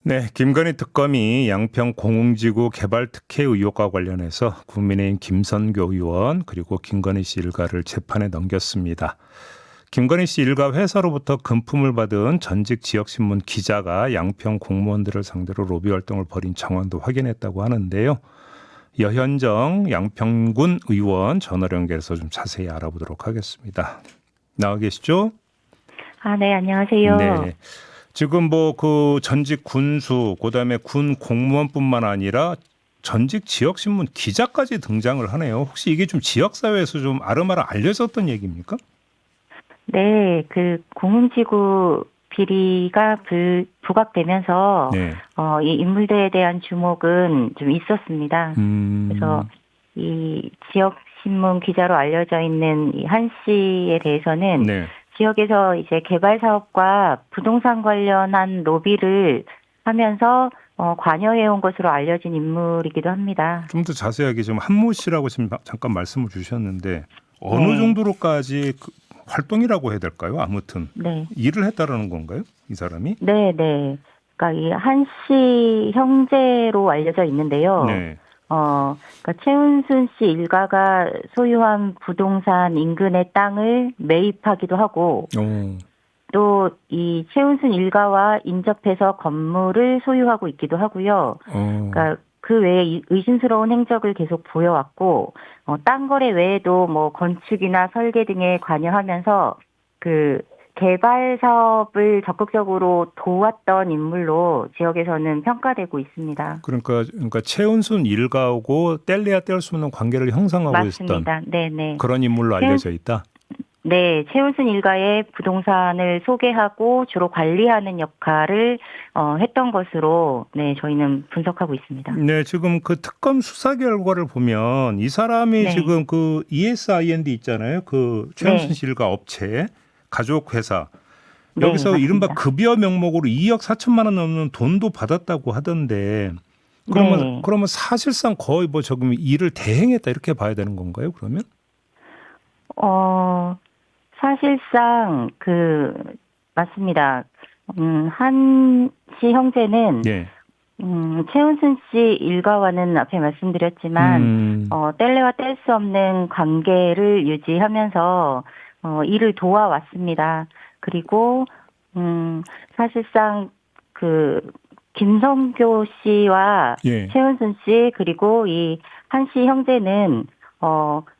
네, 김건희 특검이 양평 공흥지구 개발 특혜 의혹과 관련해서 국민의힘 김선교 의원 그리고 김건희 씨 일가를 재판에 넘겼습니다. 김건희 씨 일가 회사로부터 금품을 받은 전직 지역신문 기자가 양평 공무원들을 상대로 로비 활동을 벌인 정황도 확인했다고 하는데요. 여현정 양평군 의원 전화로 연결해서 좀 자세히 알아보도록 하겠습니다. 나와 계시죠? 네, 안녕하세요. 네. 지금 뭐 그 전직 군수, 그다음에 군 공무원뿐만 아니라 전직 지역신문 기자까지 등장을 하네요. 혹시 이게 좀 지역사회에서 좀 아름아름 알려졌던 얘기입니까? 네, 그 공흥지구 비리가 부각되면서 네. 이 인물들에 대한 주목은 좀 있었습니다. 그래서 이 지역 신문 기자로 알려져 있는 이 한 씨에 대해서는 네. 지역에서 이제 개발 사업과 부동산 관련한 로비를 하면서 관여해온 것으로 알려진 인물이기도 합니다. 좀 더 자세하게 좀 한모 씨라고 지금 잠깐 말씀을 주셨는데 어느 네. 정도로까지 활동이라고 해야 될까요? 아무튼 네. 일을 했다라는 건가요? 이 사람이? 네, 네. 그러니까 이 한 씨 형제로 알려져 있는데요. 네. 그러니까 최은순 씨 일가가 소유한 부동산 인근의 땅을 매입하기도 하고, 오. 또 이 최은순 일가와 인접해서 건물을 소유하고 있기도 하고요. 그러니까 그 외에 의심스러운 행적을 계속 보여왔고, 땅 거래 외에도 뭐 건축이나 설계 등에 관여하면서 그 개발 사업을 적극적으로 도왔던 인물로 지역에서는 평가되고 있습니다. 그러니까 최은순 일가하고 뗄래야 뗄 수 없는 관계를 형성하고 있었던 맞습니다. 네네. 그런 인물로 알려져 있다. 네, 최은순 일가의 부동산을 소개하고 주로 관리하는 역할을 했던 것으로 네 저희는 분석하고 있습니다. 네, 지금 그 특검 수사 결과를 보면 이 사람이 네. 지금 그 ESIND 있잖아요. 그 최은순 네. 씨 일가 업체 가족 회사 네, 여기서 이른바 맞습니다. 급여 명목으로 2억 4천만 원 넘는 돈도 받았다고 하던데 네. 그러면 사실상 거의 뭐 저금 일을 대행했다 이렇게 봐야 되는 건가요? 그러면? 사실상 맞습니다. 한 씨 형제는 네. 최은순 씨 일가와는 앞에 말씀드렸지만 뗄래야 뗄 수 없는 관계를 유지하면서 일을 도와왔습니다. 그리고 사실상 그 김성교 씨와 예. 최은순 씨 그리고 이 한 씨 형제는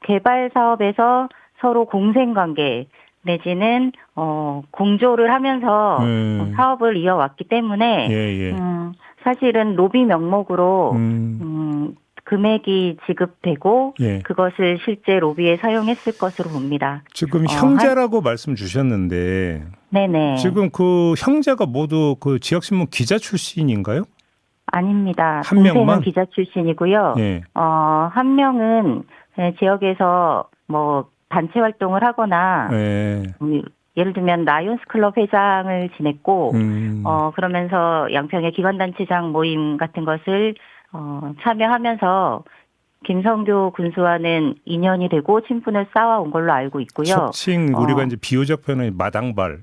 개발 사업에서 서로 공생 관계 내지는 공조를 하면서 사업을 이어왔기 때문에 예. 사실은 로비 명목으로 금액이 지급되고 예. 그것을 실제 로비에 사용했을 것으로 봅니다. 지금 형제라고 말씀 주셨는데 네네. 지금 그 형제가 모두 그 지역신문 기자 출신인가요? 아닙니다. 한 동생은 명만? 기자 출신이고요. 예. 한 명은 지역에서 뭐 단체 활동을 하거나 예. 예를 들면 라이온스 클럽 회장을 지냈고 그러면서 양평의 기관단체장 모임 같은 것을 참여하면서 김성교 군수와는 인연이 되고 친분을 쌓아온 걸로 알고 있고요. 속칭 우리가 이제 비유적 표현의 마당발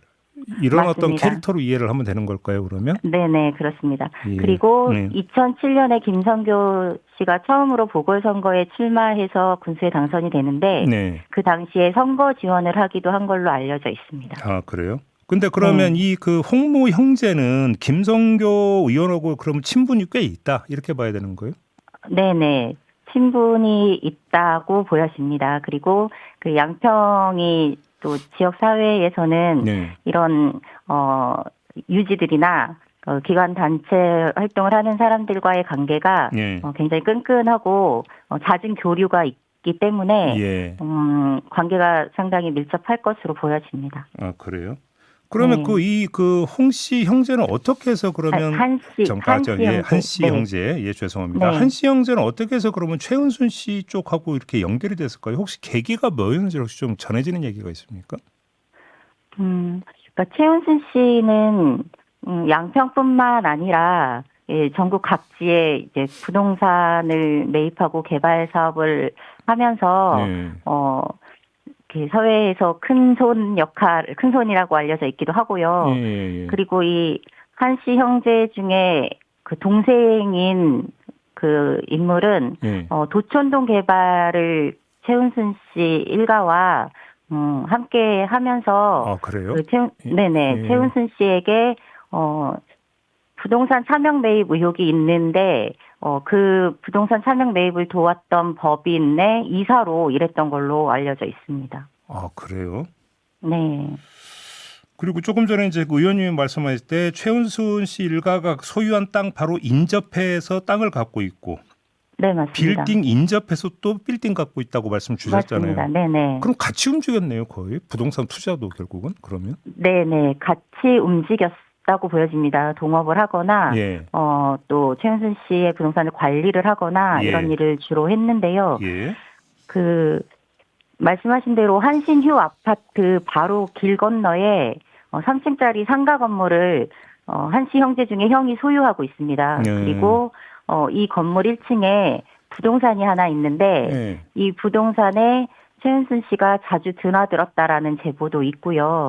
이런 맞습니다. 어떤 캐릭터로 이해를 하면 되는 걸까요? 그러면? 네네 그렇습니다. 예. 그리고 2007년에 김성교 씨가 처음으로 보궐선거에 출마해서 군수에 당선이 되는데 네. 그 당시에 선거 지원을 하기도 한 걸로 알려져 있습니다. 아 그래요? 근데 그러면 이 그 홍모 형제는 김성교 의원하고 그럼 친분이 꽤 있다 이렇게 봐야 되는 거예요? 네네. 친분이 있다고 보여집니다. 그리고 그 양평이 또 지역 사회에서는 네. 이런 유지들이나 기관 단체 활동을 하는 사람들과의 관계가 예. 굉장히 끈끈하고 잦은 교류가 있기 때문에 예. 관계가 상당히 밀접할 것으로 보여집니다. 아 그래요? 그러면 네. 그 홍 씨 형제는 어떻게 해서 그러면 한 씨 형제. 한 씨 네. 형제 예 죄송합니다. 네. 한 씨 형제는 어떻게 해서 그러면 최은순 씨 쪽하고 이렇게 연결이 됐을까요? 혹시 계기가 뭐였는지 혹시 좀 전해지는 얘기가 있습니까? 그러니까 최은순 씨는 양평뿐만 아니라 전국 각지에 이제 부동산을 매입하고 개발 사업을 하면서 네. 이렇게 사회에서 큰 손이라고 알려져 있기도 하고요. 예. 그리고 이 한 씨 형제 중에 그 동생인 그 인물은 예. 도촌동 개발을 최은순 씨 일가와 함께 하면서 아, 그래요? 네네 예. 최은순 씨에게 부동산 차명 매입 의혹이 있는데 그 부동산 차명 매입을 도왔던 법인의 이사로 일했던 걸로 알려져 있습니다. 아, 그래요? 네. 그리고 조금 전에 이제 그 의원님이 말씀하실 때 최은순 씨 일가가 소유한 땅 바로 인접해서 땅을 갖고 있고 네, 맞습니다. 빌딩 인접해서 또 빌딩 갖고 있다고 말씀 주셨잖아요. 맞습니다. 네네. 그럼 같이 움직였네요, 거의. 부동산 투자도 결국은 그러면? 네네. 같이 움직였다고 보여집니다. 동업을 하거나, 예. 또 최은순 씨의 부동산을 관리를 하거나 예. 이런 일을 주로 했는데요. 예. 그, 말씀하신 대로 한신휴 아파트 바로 길 건너에 3층짜리 상가 건물을 한씨 형제 중에 형이 소유하고 있습니다. 예. 그리고 이 건물 1층에 부동산이 하나 있는데 예. 이 부동산에 최은순 씨가 자주 드나들었다라는 제보도 있고요.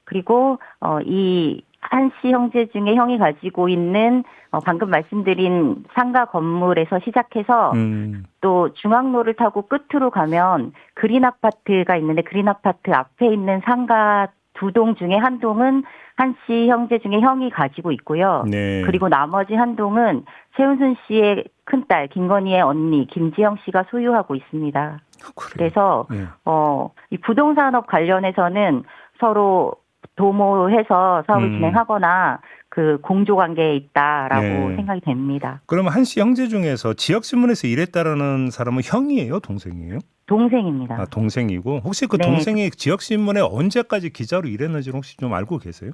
그리고 이 한씨 형제 중에 형이 가지고 있는 방금 말씀드린 상가 건물에서 시작해서 또 중앙로를 타고 끝으로 가면 그린 아파트가 있는데 그린 아파트 앞에 있는 상가 2동 중에 한 동은 한씨 형제 중에 형이 가지고 있고요. 네. 그리고 나머지 한 동은 최은순 씨의 큰딸 김건희의 언니 김지영 씨가 소유하고 있습니다. 그래서 네. 이 부동산업 관련해서는 서로 도모해서 사업을 진행하거나 그 공조 관계에 있다라고 네. 생각이 됩니다. 그러면 한씨 형제 중에서 지역신문에서 일했다라는 사람은 형이에요, 동생이에요? 동생입니다. 아, 동생이고 혹시 그 네. 동생이 지역신문에 언제까지 기자로 일했는지 혹시 좀 알고 계세요?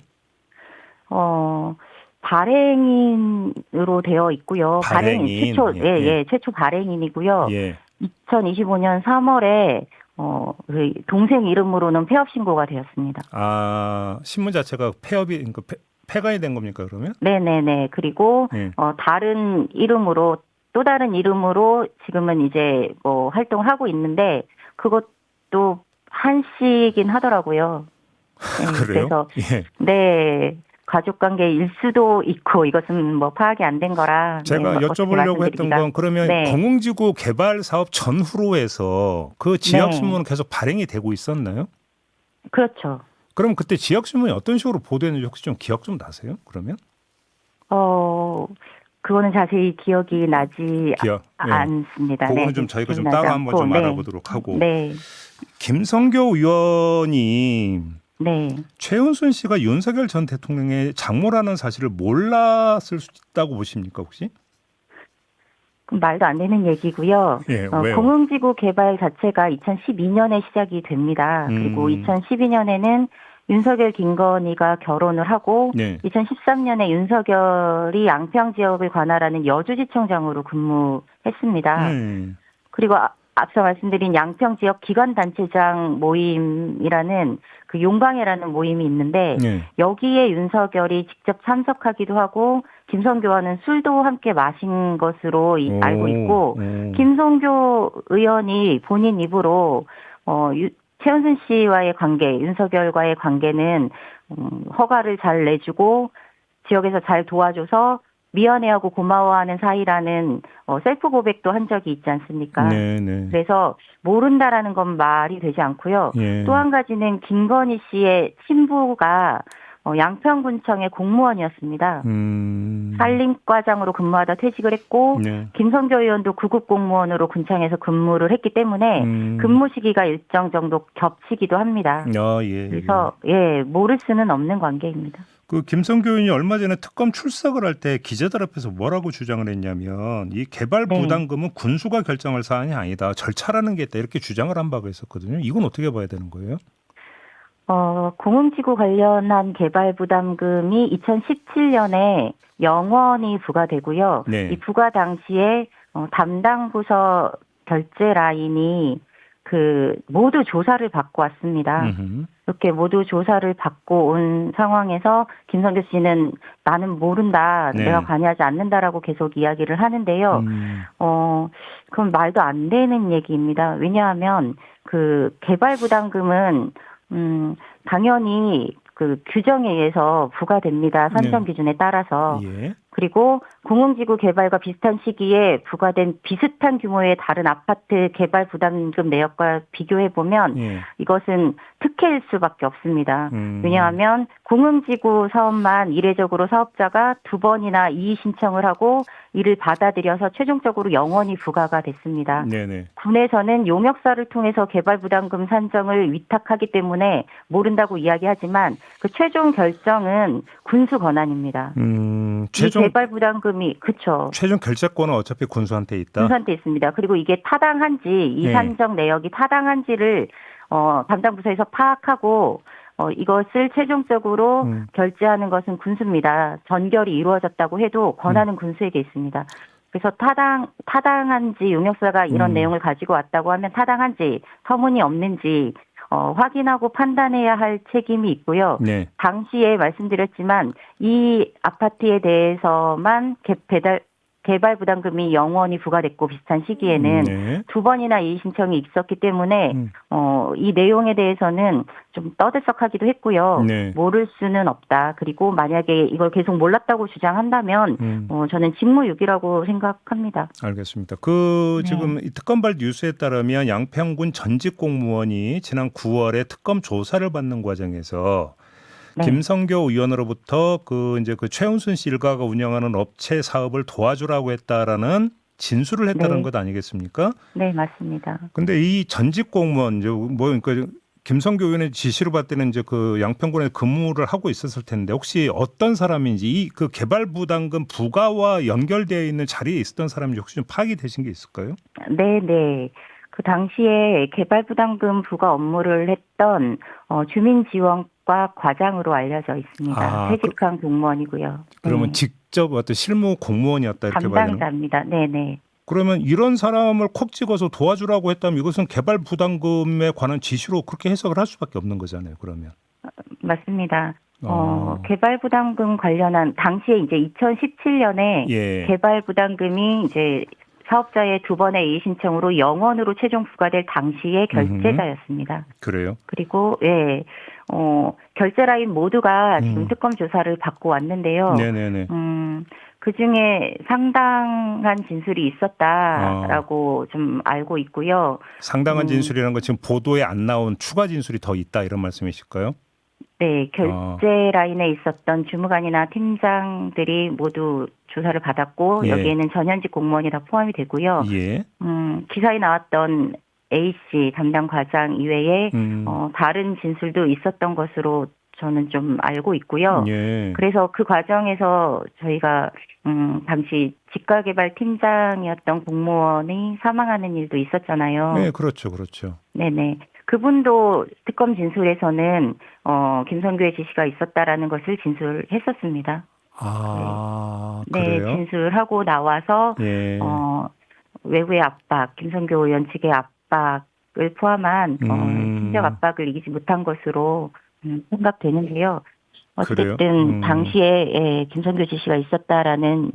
발행인으로 되어 있고요. 발행인. 최초 발행인이고요. 예. 2025년 3월에 그 동생 이름으로는 폐업 신고가 되었습니다. 아, 신문 자체가 폐업이 그러니까 폐간이 된 겁니까, 그러면? 네네네. 그리고 예. 다른 이름으로 또 다른 이름으로 지금은 이제 뭐 활동을 하고 있는데 그것도 한 씨긴 하더라고요. 그래요? 그래서 예. 네. 가족 관계일 수도 있고 이것은 뭐 파악이 안 된 거라 제가 여쭤보려고 했던 건 그러면 네. 공흥지구 개발 사업 전후로 해서 그 지역신문은 네. 계속 발행이 되고 있었나요? 그렇죠. 그럼 그때 지역신문이 어떤 식으로 보도했는지 혹시 좀 기억 좀 나세요? 그러면? 그거는 자세히 기억이 나지 예. 않습니다. 그거는 네, 좀 저희가 좀 기억나지 따로 한번 않고, 좀 네. 알아보도록 하고. 네. 김성교 의원이 네. 최은순 씨가 윤석열 전 대통령의 장모라는 사실을 몰랐을 수 있다고 보십니까 혹시? 그럼 말도 안 되는 얘기고요. 예, 왜요? 공흥지구 개발 자체가 2012년에 시작이 됩니다. 그리고 2012년에는 윤석열 김건희가 결혼을 하고 네. 2013년에 윤석열이 양평 지역을 관할하는 여주지청장으로 근무했습니다. 그리고 앞서 말씀드린 양평 지역 기관단체장 모임이라는 그 용광회라는 모임이 있는데 여기에 윤석열이 직접 참석하기도 하고 김성교와는 술도 함께 마신 것으로 알고 있고 김성교 의원이 본인 입으로 최은순 씨와의 관계, 윤석열과의 관계는 허가를 잘 내주고 지역에서 잘 도와줘서 미안해하고 고마워하는 사이라는 셀프 고백도 한 적이 있지 않습니까? 네네. 그래서 모른다라는 건 말이 되지 않고요. 예. 또 한 가지는 김건희 씨의 친부가 양평군청의 공무원이었습니다. 산림과장으로 근무하다 퇴직을 했고 네. 김성교 의원도 구급 공무원으로 군청에서 근무를 했기 때문에 근무 시기가 일정 정도 겹치기도 합니다. 예. 그래서 모를 수는 없는 관계입니다. 그 김성교 의원이 얼마 전에 특검 출석을 할 때 기자들 앞에서 뭐라고 주장을 했냐면 이 개발 부담금은 군수가 결정할 사안이 아니다. 절차라는 게 있다. 이렇게 주장을 한 바가 있었거든요. 이건 어떻게 봐야 되는 거예요? 공흥지구 관련한 개발 부담금이 2017년에 영원히 부과되고요. 네. 이 부과 당시에 담당 부서 결제 라인이 모두 조사를 받고 왔습니다. 이렇게 모두 조사를 받고 온 상황에서 김성교 씨는 나는 모른다, 네. 내가 관여하지 않는다라고 계속 이야기를 하는데요. 그건 말도 안 되는 얘기입니다. 왜냐하면 그 개발 부담금은 당연히 그 규정에 의해서 부과됩니다. 산정 기준에 따라서. 예. 그리고 공공지구 개발과 비슷한 시기에 부과된 비슷한 규모의 다른 아파트 개발 부담금 내역과 비교해 보면 예. 이것은 특혜일 수밖에 없습니다. 왜냐하면 공공지구 사업만 이례적으로 사업자가 2번이나 이의 신청을 하고 이를 받아들여서 최종적으로 영원히 부과가 됐습니다. 네네. 군에서는 용역사를 통해서 개발 부담금 산정을 위탁하기 때문에 모른다고 이야기하지만 그 최종 결정은 군수 권한입니다. 이 개발 부담금이 그렇죠. 최종 결재권은 어차피 군수한테 있다. 군수한테 있습니다. 그리고 이게 타당한지 이 예. 산정 내역이 타당한지를 담당 부서에서 파악하고 이것을 최종적으로 결재하는 것은 군수입니다. 전결이 이루어졌다고 해도 권한은 군수에게 있습니다. 그래서 타당한지 용역사가 이런 내용을 가지고 왔다고 하면 타당한지 터무니없는지 확인하고 판단해야 할 책임이 있고요. 네. 당시에 말씀드렸지만 이 아파트에 대해서만 개발 부담금이 영원히 부과됐고 비슷한 시기에는 네. 2번이나 이의 신청이 있었기 때문에 이 내용에 대해서는 좀 떠들썩하기도 했고요. 네. 모를 수는 없다. 그리고 만약에 이걸 계속 몰랐다고 주장한다면 저는 직무유기라고 생각합니다. 알겠습니다. 네. 지금 이 특검발 뉴스에 따르면 양평군 전직 공무원이 지난 9월에 특검 조사를 받는 과정에서 네. 김성교 의원으로부터 그 최은순 씨 일가가 운영하는 업체 사업을 도와주라고 했다라는 진술을 했다는 네. 것 아니겠습니까? 네, 맞습니다. 근데 이 전직 공무원 그러니까 김성교 의원의 지시로 받때는 그 양평군에 근무를 하고 있었을 텐데 혹시 어떤 사람인지 이 그 개발 부담금 부과와 연결되어 있는 자리에 있었던 사람인지 혹시 좀 파악이 되신 게 있을까요? 네, 네. 그 당시에 개발 부담금 부과 업무를 했던 주민지원과 과장으로 알려져 있습니다. 퇴직한 공무원이고요. 그러면 네. 직접 어떤 실무 공무원이었다 이렇게 봐야 되나요? 담당자입니다. 네, 네. 그러면 이런 사람을 콕 찍어서 도와주라고 했다면 이것은 개발 부담금에 관한 지시로 그렇게 해석을 할 수밖에 없는 거잖아요. 그러면. 맞습니다. 개발 부담금 관련한 당시에 이제 2017년에 예. 개발 부담금이 이제 사업자의 2번의 이의 신청으로 영원으로 최종 부과될 당시의 결재자였습니다. 그래요? 그리고 예, 결재 라인 모두가 지금 특검 조사를 받고 왔는데요. 네네네. 그 중에 상당한 진술이 있었다라고 좀 알고 있고요. 상당한 진술이라는 건 지금 보도에 안 나온 추가 진술이 더 있다 이런 말씀이실까요? 네, 결재 라인에 있었던 주무관이나 팀장들이 모두 조사를 받았고 예. 여기에는 전현직 공무원이 다 포함이 되고요. 예. 기사에 나왔던 A씨 담당 과장 이외에 다른 진술도 있었던 것으로 저는 좀 알고 있고요. 예. 그래서 그 과정에서 저희가 당시 직가개발 팀장이었던 공무원이 사망하는 일도 있었잖아요. 네, 그렇죠, 그렇죠. 네네. 그분도 특검 진술에서는 김성규의 지시가 있었다라는 것을 진술했었습니다. 네, 그래요? 진술하고 나와서 예. 외부의 압박, 김성교 의원 측의 압박을 포함한 심적 압박을 이기지 못한 것으로 생각되는데요. 어쨌든 당시에 김성교 지시가 있었다라는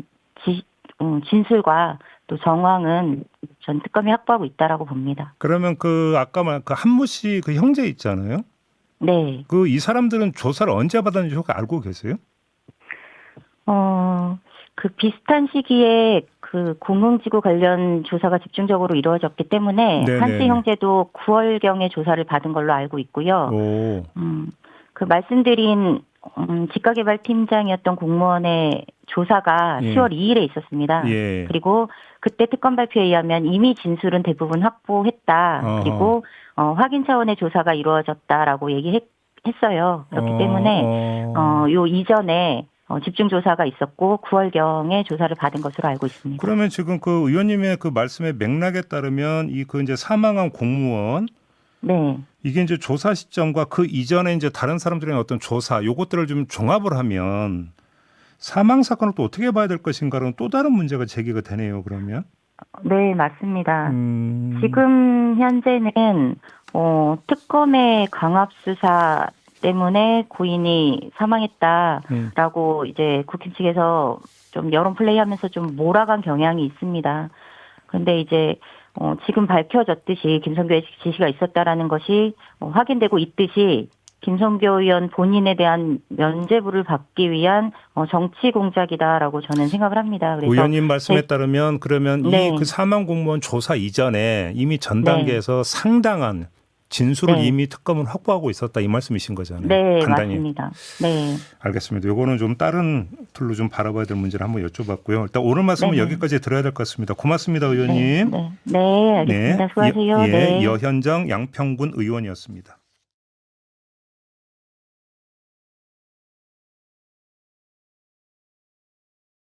진술과 또 정황은 전 특검이 확보하고 있다라고 봅니다. 그러면 아까 말한 그 한무 씨 그 형제 있잖아요. 네. 이 사람들은 조사를 언제 받았는지 혹시 알고 계세요? 그 비슷한 시기에 그 공공지구 관련 조사가 집중적으로 이루어졌기 때문에 네네. 한씨 형제도 9월경에 조사를 받은 걸로 알고 있고요. 그 말씀드린 직가개발팀장이었던 공무원의 조사가 10월 2일에 있었습니다. 예. 그리고 그때 특검 발표에 의하면 이미 진술은 대부분 확보했다. 그리고 확인 차원의 조사가 이루어졌다라고 얘기했어요. 그렇기 때문에 요 이전에 집중 조사가 있었고 9월경에 조사를 받은 것으로 알고 있습니다. 그러면 지금 그 의원님의 그 말씀의 맥락에 따르면 이제 사망한 공무원 네. 이게 이제 조사 시점과 그 이전에 이제 다른 사람들의 어떤 조사 요것들을 좀 종합을 하면 사망 사건을 또 어떻게 봐야 될 것인가는 또 다른 문제가 제기가 되네요. 그러면. 네, 맞습니다. 지금 현재는 특검의 강압 수사 때문에 고인이 사망했다라고 이제 국힘 측에서 좀 여론 플레이하면서 좀 몰아간 경향이 있습니다. 그런데 이제 지금 밝혀졌듯이 김성교의 지시가 있었다라는 것이 확인되고 있듯이 김선교 의원 본인에 대한 면죄부를 받기 위한 정치 공작이다라고 저는 생각을 합니다. 그래서 의원님 말씀에 따르면 그러면 네. 이 그 사망 공무원 조사 이전에 이미 전 단계에서 상당한 진술을 네. 이미 특검은 확보하고 있었다 이 말씀이신 거잖아요. 네, 간단히. 맞습니다. 네. 알겠습니다. 요거는 좀 다른 틀로 좀 바라봐야 될 문제를 한번 여쭤봤고요. 일단 오늘 말씀은 네네. 여기까지 들어야 될 것 같습니다. 고맙습니다, 네, 의원님. 네, 네, 알겠습니다. 수고하세요. 예, 네. 여현정 양평군 의원이었습니다.